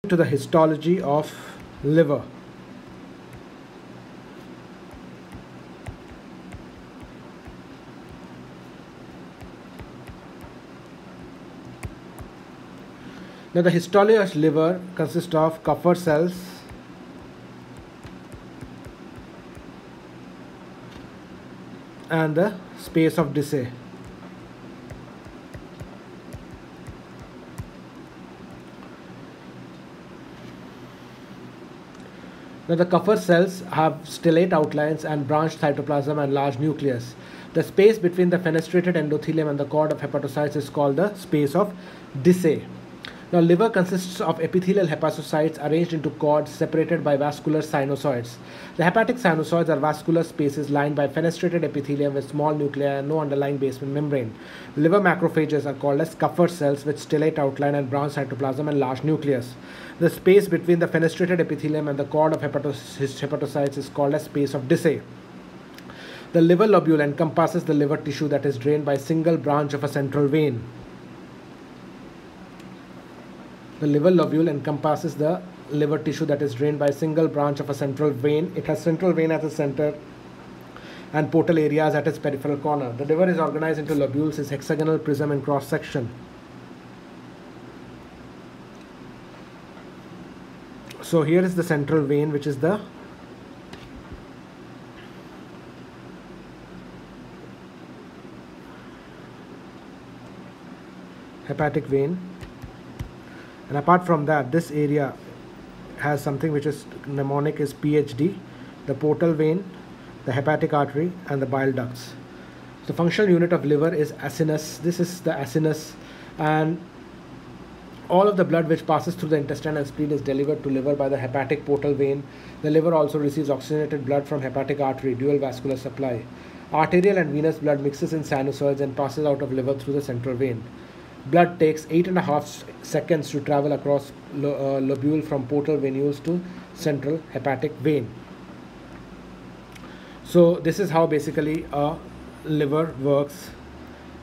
To the histology of liver. Now the histology of liver consists of Kupffer cells and the space of Disse. Now the Kupffer cells have stellate outlines and branched cytoplasm and large nucleus. The space between the fenestrated endothelium and the cord of hepatocytes is called the space of Disse. Now liver consists of epithelial hepatocytes arranged into cords separated by vascular sinusoids. The hepatic sinusoids are vascular spaces lined by fenestrated epithelium with small nuclei and no underlying basement membrane. Liver macrophages are called as Kupffer cells with stellate outline and branched cytoplasm and large nucleus. The space between the fenestrated epithelium and the cord of hepatocytes is called as space of Disse. The liver lobule encompasses the liver tissue that is drained by a single branch of a central vein. The liver lobule encompasses the liver tissue that is drained by a single branch of a central vein. It has central vein at the center and portal areas at its peripheral corner. The liver is organized into lobules, is hexagonal prism in cross section. So here is the central vein, which is the hepatic vein. And apart from that, this area has something which is mnemonic is PhD, the portal vein, the hepatic artery, and the bile ducts. The functional unit of liver is acinus. This is the acinus, and all of the blood which passes through the intestine and spleen is delivered to liver by the hepatic portal vein. The liver also receives oxygenated blood from hepatic artery, dual vascular supply. Arterial and venous blood mixes in sinusoids and passes out of liver through the central vein. Blood takes 8.5 seconds to travel across lobule from portal venules to central hepatic vein. So this is how basically a liver works,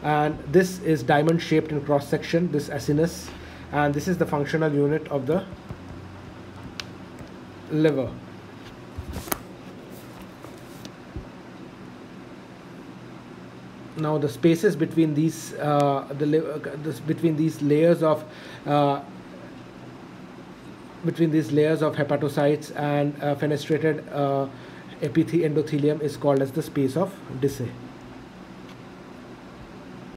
and this is diamond shaped in cross section, this acinus, and this is the functional unit of the liver. Now the spaces between these layers of hepatocytes and fenestrated endothelium is called as the space of Disse.